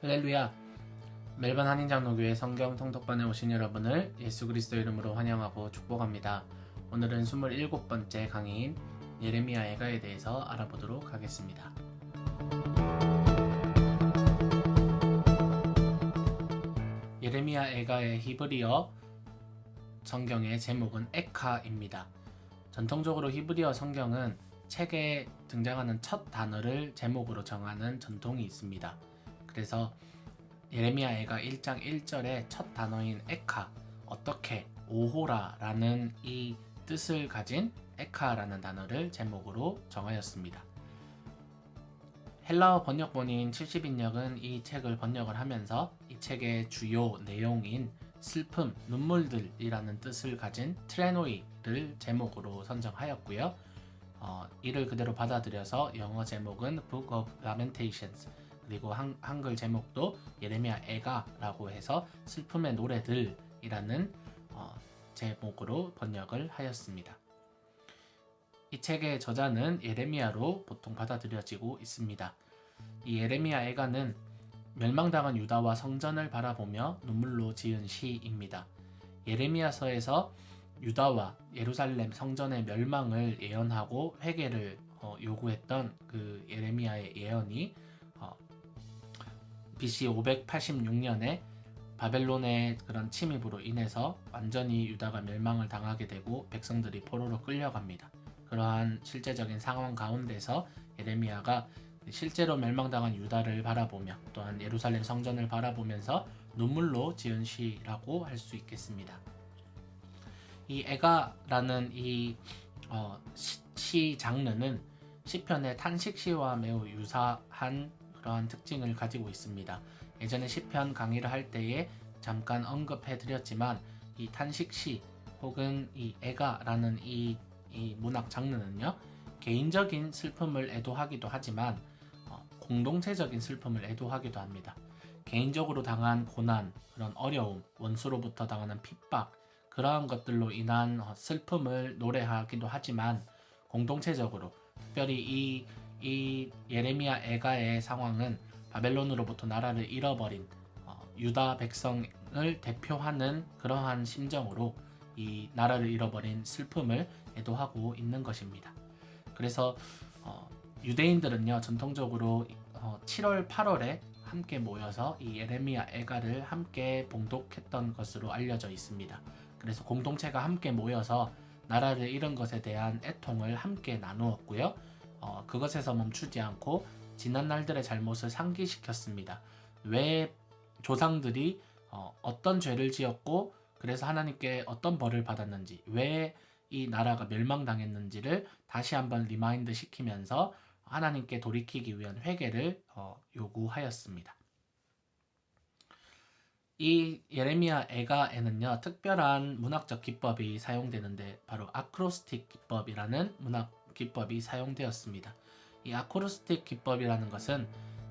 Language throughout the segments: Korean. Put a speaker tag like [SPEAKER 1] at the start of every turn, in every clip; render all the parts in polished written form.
[SPEAKER 1] 할렐루야! 멜번 한인장로교회 성경 통독반에 오신 여러분을 예수 그리스도 이름으로 환영하고 축복합니다. 오늘은 27번째 강의인 예레미야 애가에 대해서 알아보도록 하겠습니다. 예레미야 애가의 히브리어 성경의 제목은 에카입니다. 전통적으로 히브리어 성경은 책에 등장하는 첫 단어를 제목으로 정하는 전통이 있습니다. 그래서 예레미야 애가 1장 1절의 첫 단어인 에카, 어떻게, 오호라 라는 이 뜻을 가진 에카라는 단어를 제목으로 정하였습니다. 헬라어 번역본인 70인역은 이 책을 번역을 하면서 이 책의 주요 내용인 슬픔, 눈물들이라는 뜻을 가진 트레노이를 제목으로 선정하였고요. 이를 그대로 받아들여서 영어 제목은 Book of Lamentations, 그리고 한글 제목도 예레미야 애가라고 해서 슬픔의 노래들이라는 제목으로 번역을 하였습니다. 이 책의 저자는 예레미야로 보통 받아들여지고 있습니다. 이 예레미야 애가는 멸망당한 유다와 성전을 바라보며 눈물로 지은 시입니다. 예레미야서에서 유다와 예루살렘 성전의 멸망을 예언하고 회개를 요구했던 그 예레미야의 예언이 BC 586년에 바벨론의 그런 침입으로 인해서 완전히 유다가 멸망을 당하게 되고 백성들이 포로로 끌려갑니다. 그러한 실제적인 상황 가운데서 예레미야가 실제로 멸망당한 유다를 바라보며 또한 예루살렘 성전을 바라보면서 눈물로 지은 시라고 할 수 있겠습니다. 이 애가라는 이 시 장르는 시편의 탄식시와 매우 유사한 그러한 특징을 가지고 있습니다. 예전에 시편 강의를 할 때에 잠깐 언급해 드렸지만 이 탄식시 혹은 이 애가라는 이 문학 장르는요, 개인적인 슬픔을 애도하기도 하지만 공동체적인 슬픔을 애도하기도 합니다. 개인적으로 당한 고난, 그런 어려움, 원수로부터 당하는 핍박, 그러한 것들로 인한 슬픔을 노래하기도 하지만 공동체적으로, 특별히 이 예레미야 애가의 상황은 바벨론으로부터 나라를 잃어버린 유다 백성을 대표하는 그러한 심정으로 이 나라를 잃어버린 슬픔을 애도하고 있는 것입니다. 그래서 유대인들은요, 전통적으로 7월 8월에 함께 모여서 이 예레미야 애가를 함께 봉독했던 것으로 알려져 있습니다. 그래서 공동체가 함께 모여서 나라를 잃은 것에 대한 애통을 함께 나누었고요. 그것에서 멈추지 않고 지난 날들의 잘못을 상기시켰습니다. 왜 조상들이 어떤 죄를 지었고 그래서 하나님께 어떤 벌을 받았는지, 왜 이 나라가 멸망당했는지를 다시 한번 리마인드 시키면서 하나님께 돌이키기 위한 회개를 요구하였습니다. 이 예레미야 애가에는요, 특별한 문학적 기법이 사용되는데 바로 아크로스틱 기법이라는 문학 기법이 사용되었습니다. 이 아크로스틱 기법이라는 것은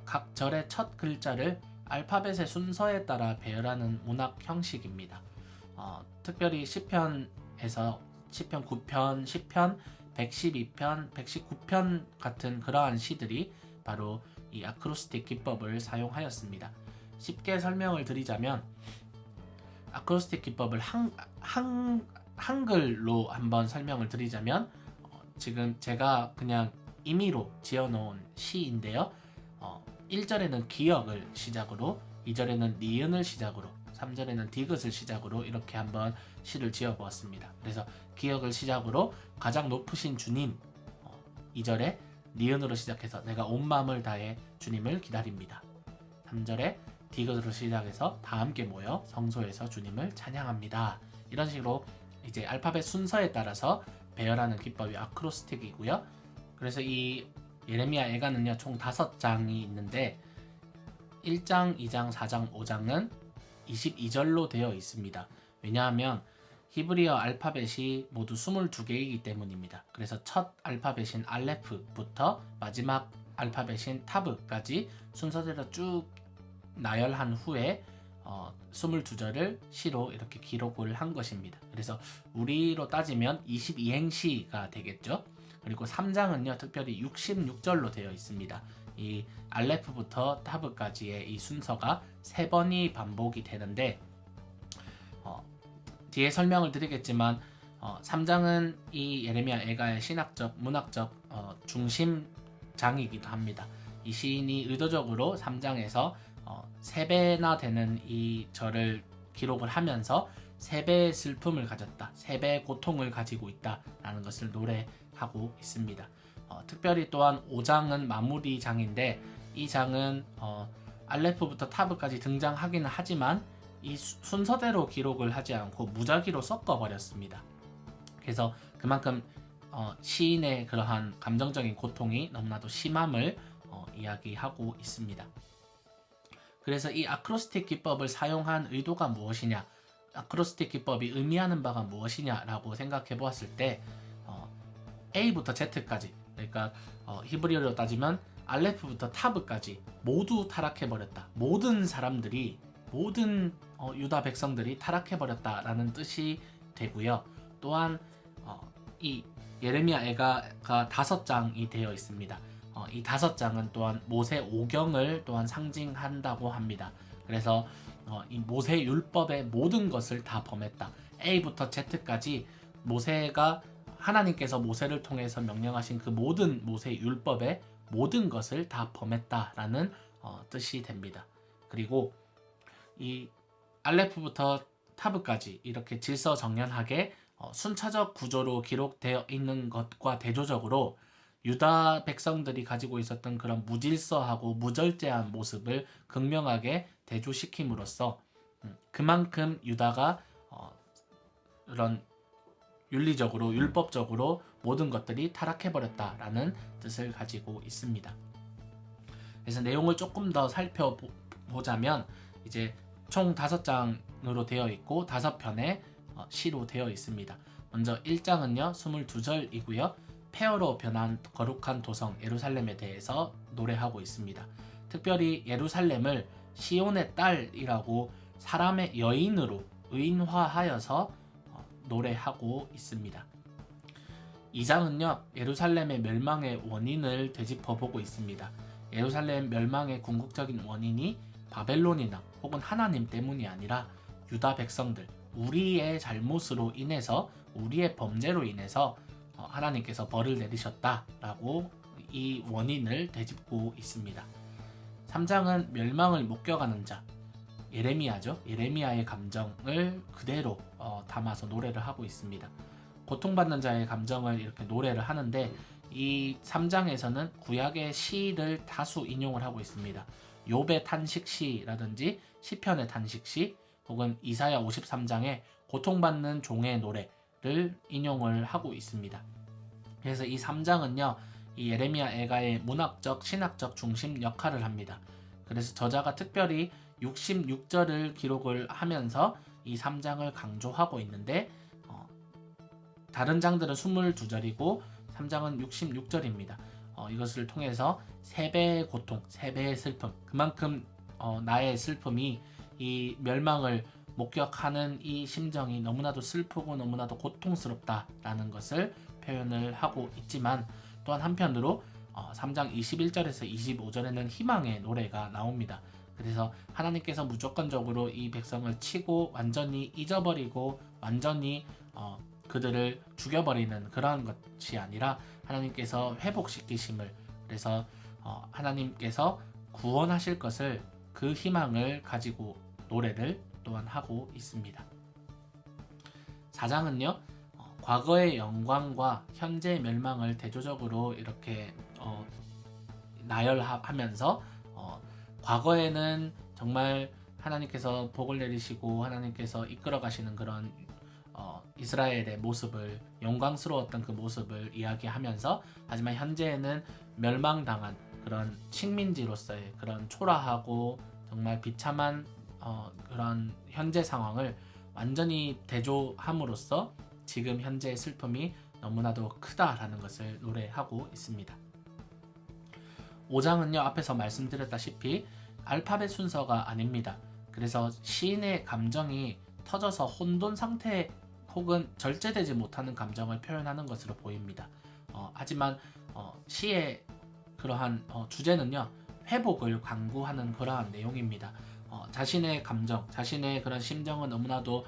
[SPEAKER 1] 각 절의 첫 글자를 알파벳의 순서에 따라 배열하는 문학 형식입니다. 특별히 시편에서 시편 9편, 시편 112편, 119편 같은 그러한 시들이 바로 이 아크로스틱 기법을 사용하였습니다. 쉽게 설명을 드리자면 아크로스틱 기법을 한글로 한번 설명을 드리자면 지금 제가 그냥 임의로 지어놓은 시인데요. 1절에는 기역을 시작으로, 2절에는 니은을 시작으로, 3절에는 디귿을 시작으로 이렇게 한번 시를 지어보았습니다. 그래서 기역을 시작으로 가장 높으신 주님, 2절에 니은으로 시작해서 내가 온 마음을 다해 주님을 기다립니다. 3절에 디귿으로 시작해서 다 함께 모여 성소에서 주님을 찬양합니다. 이런 식으로 이제 알파벳 순서에 따라서 배열하는 기법이 아크로스틱이고요. 그래서 이 예레미야 애가는요, 총 5장이 있는데 1장, 2장, 4장, 5장은 22절로 되어 있습니다. 왜냐하면 히브리어 알파벳이 모두 22개이기 때문입니다. 그래서 첫 알파벳인 알레프부터 마지막 알파벳인 타브까지 순서대로 쭉 나열한 후에 22절을 시로 이렇게 기록을 한 것입니다. 그래서 우리로 따지면 22행시가 되겠죠. 그리고 3장은요 특별히 66절로 되어 있습니다. 이 알레프부터 타브까지의 이 순서가 3번이 반복이 되는데 뒤에 설명을 드리겠지만 3장은 이 예레미야 애가의 신학적, 문학적 중심장이기도 합니다. 이 시인이 의도적으로 3장에서 3배나 되는 이 절을 기록을 하면서 3배의 슬픔을 가졌다, 3배의 고통을 가지고 있다라는 것을 노래하고 있습니다. 특별히 또한 5장은 마무리 장인데 이 장은 알레프부터 타브까지 등장하기는 하지만 이 순서대로 기록을 하지 않고 무작위로 섞어버렸습니다. 그래서 그만큼 시인의 그러한 감정적인 고통이 너무나도 심함을 이야기하고 있습니다. 그래서 이 아크로스틱 기법을 사용한 의도가 무엇이냐, 아크로스틱 기법이 의미하는 바가 무엇이냐라고 생각해 보았을 때 A부터 Z까지, 그러니까 히브리어로 따지면 알레프부터 타브까지 모두 타락해버렸다. 모든 사람들이, 모든 유다 백성들이 타락해버렸다라는 뜻이 되고요. 또한 이 예레미야 애가가 5장이 되어 있습니다. 이 5장은 또한 모세 오경을 또한 상징한다고 합니다. 그래서 이 모세 율법의 모든 것을 다 범했다. A부터 Z까지 모세가 하나님께서 모세를 통해서 명령하신 그 모든 모세 율법의 모든 것을 다 범했다라는 뜻이 됩니다. 그리고 이 알레프부터 타브까지 이렇게 질서정연하게 순차적 구조로 기록되어 있는 것과 대조적으로 유다 백성들이 가지고 있었던 그런 무질서하고 무절제한 모습을 극명하게 대조시킴으로써 그만큼 유다가 그런 윤리적으로 율법적으로 모든 것들이 타락해버렸다라는 뜻을 가지고 있습니다. 그래서 내용을 조금 더 살펴보자면 이제 총 5장으로 되어 있고 5편의 시로 되어 있습니다. 먼저 1장은요 22절이고요. 폐허로 변한 거룩한 도성 예루살렘에 대해서 노래하고 있습니다. 특별히 예루살렘을 시온의 딸이라고 사람의 여인으로 의인화하여서 노래하고 있습니다. 2장은요 예루살렘의 멸망의 원인을 되짚어보고 있습니다. 예루살렘 멸망의 궁극적인 원인이 바벨론이나 혹은 하나님 때문이 아니라 유다 백성들, 우리의 잘못으로 인해서, 우리의 범죄로 인해서 하나님께서 벌을 내리셨다라고 이 원인을 되짚고 있습니다. 3장은 멸망을 목격하는 자, 예레미야죠. 예레미야의 감정을 그대로 담아서 노래를 하고 있습니다. 고통받는 자의 감정을 이렇게 노래를 하는데 이 3장에서는 구약의 시를 다수 인용을 하고 있습니다. 욥의 탄식시라든지 시편의 탄식시 혹은 이사야 53장의 고통받는 종의 노래를 인용을 하고 있습니다. 그래서 이 3장은요 이 예레미야 애가의 문학적, 신학적 중심 역할을 합니다. 그래서 저자가 특별히 66절을 기록을 하면서 이 3장을 강조하고 있는데 다른 장들은 22절이고 3장은 66절입니다. 이것을 통해서 3배의 고통, 3배의 슬픔, 그만큼 나의 슬픔이 이 멸망을 목격하는 이 심정이 너무나도 슬프고 너무나도 고통스럽다라는 것을 표현을 하고 있지만 또한 한편으로 3장 21절에서 25절에는 희망의 노래가 나옵니다. 그래서 하나님께서 무조건적으로 이 백성을 치고 완전히 잊어버리고 완전히 그들을 죽여버리는 그런 것이 아니라 하나님께서 회복시키심을, 그래서 하나님께서 구원하실 것을, 그 희망을 가지고 노래를 또한 하고 있습니다. 4장은요 과거의 영광과 현재의 멸망을 대조적으로 이렇게 나열하면서 과거에는 정말 하나님께서 복을 내리시고 하나님께서 이끌어 가시는 그런 이스라엘의 모습을, 영광스러웠던 그 모습을 이야기하면서, 하지만 현재에는 멸망당한 그런 식민지로서의 그런 초라하고 정말 비참한 그런 현재 상황을 완전히 대조함으로써 지금 현재의 슬픔이 너무나도 크다라는 것을 노래하고 있습니다. 5장은요 앞에서 말씀드렸다시피 알파벳 순서가 아닙니다. 그래서 시인의 감정이 터져서 혼돈 상태 혹은 절제되지 못하는 감정을 표현하는 것으로 보입니다. 하지만 시의 그러한 주제는요, 회복을 강구하는 그러한 내용입니다. 자신의 감정, 자신의 그런 심정은 너무나도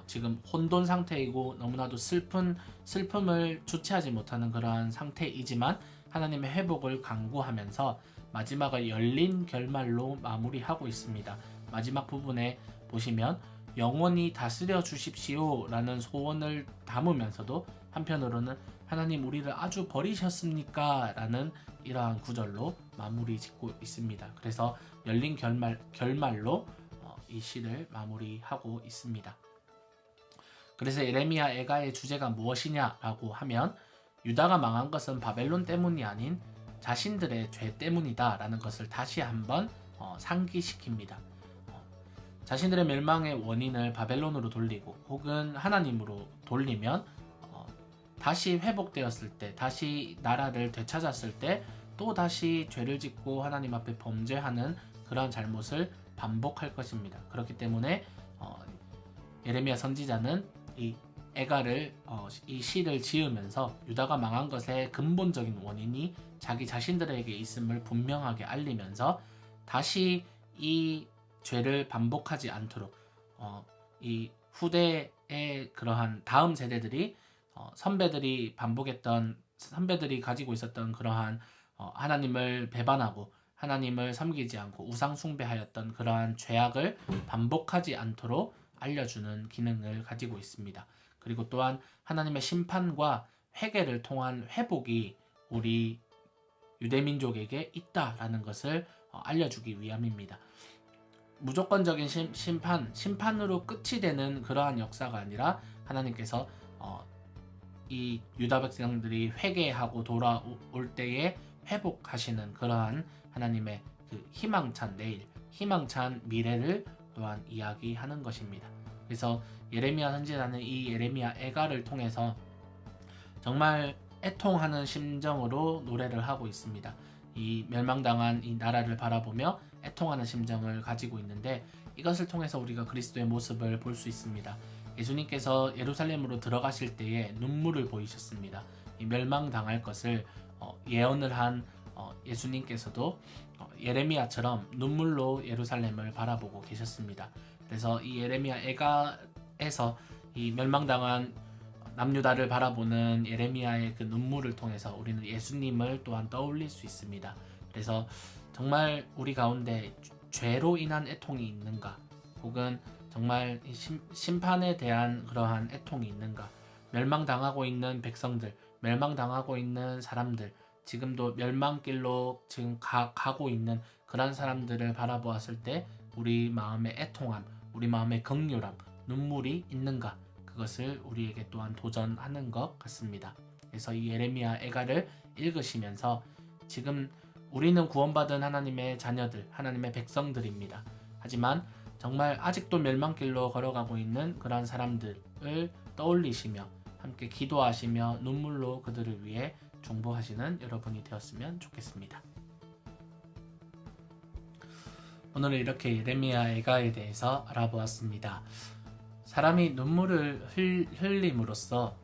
[SPEAKER 1] 지금 혼돈 상태이고 너무나도 슬픔을 주체하지 못하는 그러한 상태이지만 하나님의 회복을 강구하면서 마지막을 열린 결말로 마무리하고 있습니다. 마지막 부분에 보시면 영원히 다스려 주십시오 라는 소원을 담으면서도 한편으로는 하나님 우리를 아주 버리셨습니까? 라는 이러한 구절로 마무리 짓고 있습니다. 그래서 열린 결말로 이 시를 마무리하고 있습니다. 그래서 예레미야 애가의 주제가 무엇이냐라고 하면 유다가 망한 것은 바벨론 때문이 아닌 자신들의 죄 때문이다 라는 것을 다시 한번 상기시킵니다. 자신들의 멸망의 원인을 바벨론으로 돌리고 혹은 하나님으로 돌리면 다시 회복되었을 때, 다시 나라를 되찾았을 때 또 다시 죄를 짓고 하나님 앞에 범죄하는 그런 잘못을 반복할 것입니다. 그렇기 때문에 예레미야 선지자는 이 애가를 이 시를 지으면서 유다가 망한 것의 근본적인 원인이 자기 자신들에게 있음을 분명하게 알리면서 다시 이 죄를 반복하지 않도록 이 후대의 그러한 다음 세대들이 선배들이 가지고 있었던 그러한 하나님을 배반하고 하나님을 섬기지 않고 우상 숭배하였던 그러한 죄악을 반복하지 않도록 알려주는 기능을 가지고 있습니다. 그리고 또한 하나님의 심판과 회개를 통한 회복이 우리 유대민족에게 있다라는 것을 알려주기 위함입니다. 무조건적인 심판으로 끝이 되는 그러한 역사가 아니라 하나님께서 이 유다 백성들이 회개하고 돌아올 때에 회복하시는 그러한 하나님의 그 희망찬 내일, 희망찬 미래를 또한 이야기하는 것입니다. 그래서 예레미야 선지자는 이 예레미야 애가를 통해서 정말 애통하는 심정으로 노래를 하고 있습니다. 이 멸망당한 이 나라를 바라보며 애통하는 심정을 가지고 있는데 이것을 통해서 우리가 그리스도의 모습을 볼 수 있습니다. 예수님께서 예루살렘으로 들어가실 때에 눈물을 보이셨습니다. 이 멸망당할 것을 예언을 한 예수님께서도 예레미야처럼 눈물로 예루살렘을 바라보고 계셨습니다. 그래서 이 예레미야 애가에서 이 멸망당한 남유다를 바라보는 예레미야의 그 눈물을 통해서 우리는 예수님을 또한 떠올릴 수 있습니다. 그래서 정말 우리 가운데 죄로 인한 애통이 있는가, 혹은 정말 심판에 대한 그러한 애통이 있는가, 멸망당하고 있는 백성들, 멸망당하고 있는 사람들, 지금도 멸망길로 지금 가고 있는 그런 사람들을 바라보았을 때 우리 마음의 애통함, 우리 마음의 긍휼함, 눈물이 있는가, 그것을 우리에게 또한 도전하는 것 같습니다. 그래서 이 예레미야 애가를 읽으시면서 지금 우리는 구원받은 하나님의 자녀들, 하나님의 백성들입니다. 하지만 정말 아직도 멸망길로 걸어가고 있는 그런 사람들을 떠올리시며 함께 기도하시며 눈물로 그들을 위해 중보하시는 여러분이 되었으면 좋겠습니다. 오늘은 이렇게 예레미야 애가에 대해서 알아보았습니다. 사람이 눈물을 흘림으로써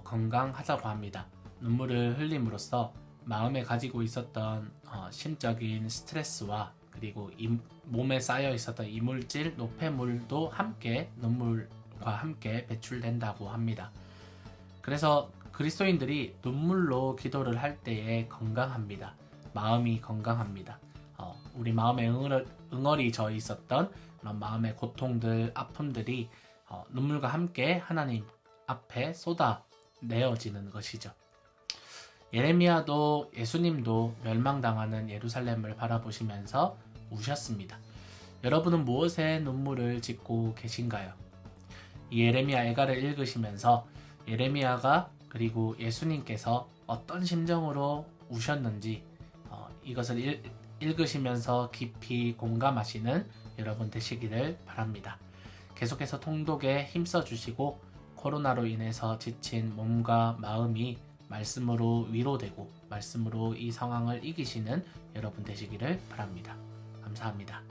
[SPEAKER 1] 건강하다고 합니다. 눈물을 흘림으로써 마음에 가지고 있었던 심적인 스트레스와 그리고 몸에 쌓여 있었던 이물질, 노폐물도 함께 눈물과 함께 배출된다고 합니다. 그래서 그리스도인들이 눈물로 기도를 할 때에 건강합니다. 마음이 건강합니다. 우리 마음에 응어리 져 있었던 그런 마음의 고통들, 아픔들이 눈물과 함께 하나님 앞에 쏟아내어지는 것이죠. 예레미야도 예수님도 멸망당하는 예루살렘을 바라보시면서 우셨습니다. 여러분은 무엇에 눈물을 짓고 계신가요? 이 예레미야 애가를 읽으시면서 예레미야가 그리고 예수님께서 어떤 심정으로 우셨는지 이것을 읽으시면서 깊이 공감하시는 여러분 되시기를 바랍니다. 계속해서 통독에 힘써 주시고 코로나로 인해서 지친 몸과 마음이 말씀으로 위로되고 말씀으로 이 상황을 이기시는 여러분 되시기를 바랍니다. 감사합니다.